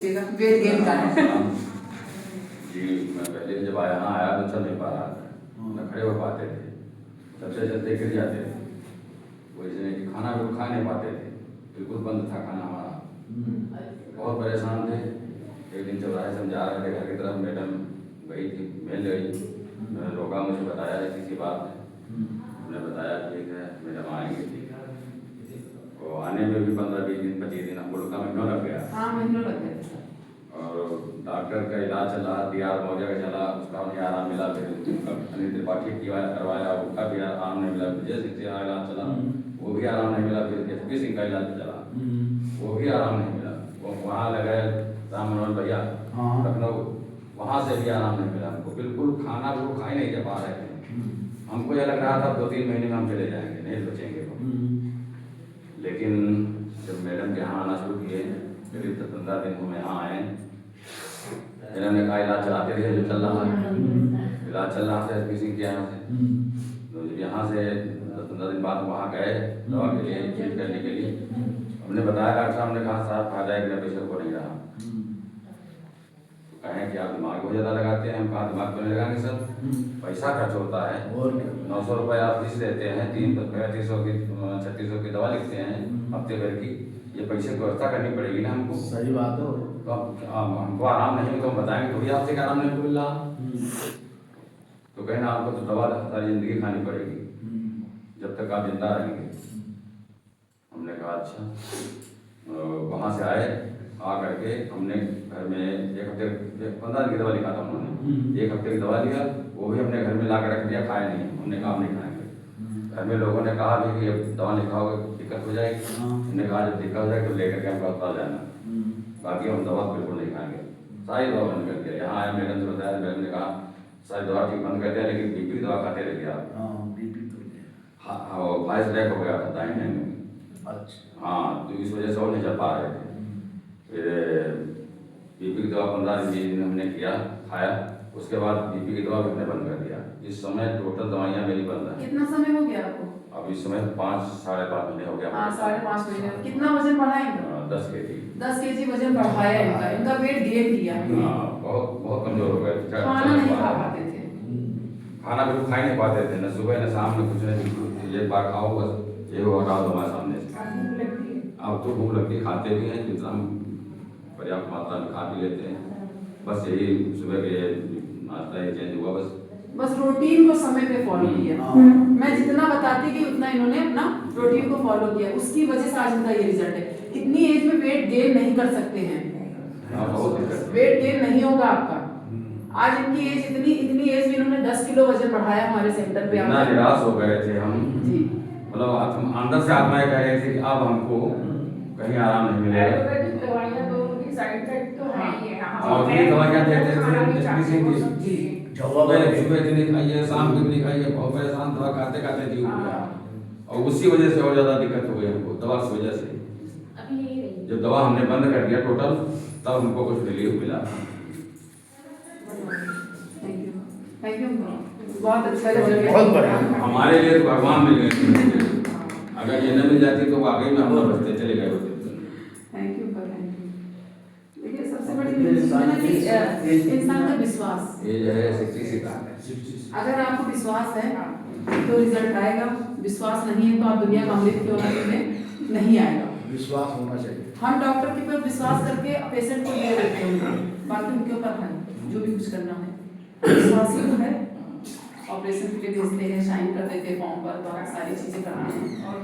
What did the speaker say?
Weight gain का है जी। मैं पहले जब यहाँ आया तो चल नहीं पा रहा था, न खड़े हो पाते थे, सबसे चलते गिर जाते थे। वैसे नहीं कि खाना बिल्कुल खा नहीं पाते थे, बिल्कुल बंद था खाना हमारा, बहुत परेशान थे। एक दिन चौराहे से हम जा रहे थे घर की तरफ, मैडम गई थी, मिल गई, मैंने रोका, मुझे बताया किसी बात ने, उन्होंने बताया ठीक है मैडम आएंगे, ठीक है। तो आने में भी 15-20 दिन 25 दिन हमको रुका, महीनों लग गया। हाँ महीनों लग गए थे। और डॉक्टर का इलाज चला, DR मौर्य का चला, उसका नहीं आराम मिला। फिर अनिल त्रिपाठी की करवाया, उसका भी आराम नहीं मिला। विजय सिंह का इलाज चला, वो भी आराम नहीं मिला। फिर SP सिंह का इलाज चला, वो भी आराम नहीं मिला। वो वहाँ लगे राम मनोहर भैया लखनऊ, वहाँ से भी आराम नहीं मिला हमको। बिल्कुल खाना वो खा ही नहीं जा पा रहे थे। हमको यह लग रहा था 2-3 महीने में हम चले जाएंगे, नहीं बचेंगे वो। लेकिन जब मैडम के यहाँ आना शुरू किए, करीब 15 दिन हम यहाँ आए, मैडम ने कहा इलाज चलाते रहे, जो चल रहा है इलाज चल रहा था SP सिंह के यहाँ से। तो जब यहाँ से 10-15 दिन बाद वहाँ गए दवा के लिए, चेंज करने के लिए, हमने बताया, डॉक्टर साहब ने कहा साहब फायदा है, प्रेशर को नहीं रहा। कहें कि आप दिमाग बहुत ज़्यादा लगाते हैं। हम कहा दिमाग तो नहीं लगाएंगे सर, पैसा खर्च होता है, 900 रुपये आप फीस देते हैं, 3500 की 3600 की दवा लिखते हैं हफ्ते भर की, ये पैसे की व्यवस्था करनी पड़ेगी ना हमको। सही बात है। तो हमको आराम नहीं, तो हम बताएंगे थोड़ी आपसे आराम नहीं मिल रहा। तो कहना आपको तो दवा सारी जिंदगी खानी पड़ेगी जब तक आप जिंदा रहेंगे। हमने कहा अच्छा। वहाँ से आए, आ करके हमने घर में 1 हफ्ते 15 दिन की दवा लिखा था उन्होंने, 1 हफ्ते की दवा लिया, वो भी हमने घर में ला कर रख दिया, खाया नहीं। हमने कहा नहीं खाएंगे। घर में लोगों ने कहा भी कि अब दवा नहीं खाओगे दिक्कत हो जाएगी। हमने कहा जब दिक्कत हो जाएगी तो लेकर के हमको अस्पताल जाना, बाकी हम दवा बिल्कुल नहीं खाएंगे। सारी दवा बंद कर दिया। यहाँ आया, मैडम से बताया, मैडम ने कहा सारी दवा ठीक बंद कर दिया, लेकिन BP की दवा खाते रहिए आप। हाँ, वो वॉइस ब्रेक हो गया था दाहिने में। अच्छा। हाँ, तो इस वजह से और नहीं चल पा रहे थे। फिर BP की दवा 15 दिन हमने किया, खाया, उसके बाद BP की दवा भी हमने बंद कर दिया। इस समय टोटल दवाइयाँ मेरी बंद हैं। कितना समय हो गया आपको? अब इस समय 5-5.5 महीने हो गया। हाँ 5.5 महीने। कितना वजन बढ़ा है इनका? 10 kg। 10 kg वजन बढ़ाया है इनका वेट गेन किया है। बहुत बहुत कमजोर हो गए। खाना नहीं खा पाते थे, खाना बिल्कुल खा ही नहीं पाते थे, न सुबह न शाम में कुछ नहीं। एक बार खाओ बस, ये हुआ खाओ हमारे सामने से। अब तो भूख लगती, खाते भी हैं, जितना पर्याप्त मात्रा में खा भी लेते हैं। बस यही सुबह के नाश्ता ही चेंज हुआ बस रूटीन को समय पे फॉलो किया। मैं जितना बताती कि उतना इन्होंने अपना रूटीन को फॉलो किया, उसकी वजह से आज इनका ये रिजल्ट है। इतनी एज में वेट गेन नहीं कर सकते हैं, वेट गेन नहीं होगा आपका। आज इनकी एज इतनी एज में इन्होंने 10 किलो वजन बढ़ाया हमारे सेंटर पे। इतना निराश हो गए थे हम जी, मतलब अंदर से आत्माएं कह रही थी कि अब हमको कहीं आराम नहीं मिलेगा। और ये दवाइयाँ देते थे SP सिंह की, सुबह इतनी खाइए, शाम को इतनी खाइए, बहुत परेशान दवा खाते खाते जीव गया। और उसी वजह से और ज़्यादा दिक्कत हो गई हमको, दवा की वजह से। जब दवा हमने बंद कर दिया टोटल, तब हमको कुछ रिलीफ मिला। थैंक यू, बहुत अच्छा लगा। बहुत बढ़िया। हमारे लिए तो भगवान मिल गए। अगर ये न मिल जाती तो वाकई में हम लोग बचते चले गए होते। Thank you. देखिए सबसे बड़ी चीज़ है ना कि इंसान का विश्वास। ये जो है 60 अगर आपको विश्वास है तो रिजल्ट आएगा, विश्वास नहीं है तो आप दुनिया का अमृत क्यों में नहीं आएगा। विश्वास होना चाहिए। हम डॉक्टर के ऊपर विश्वास करके पेशेंट को दे देते हैं, बाकी उनके ऊपर है जो भी कुछ करना है। विश्वास ही तो है। ऑपरेशन के लिए भेजते हैं, साइन कर देते हैं फॉर्म पर, बहुत सारी चीज़ें कराते हैं और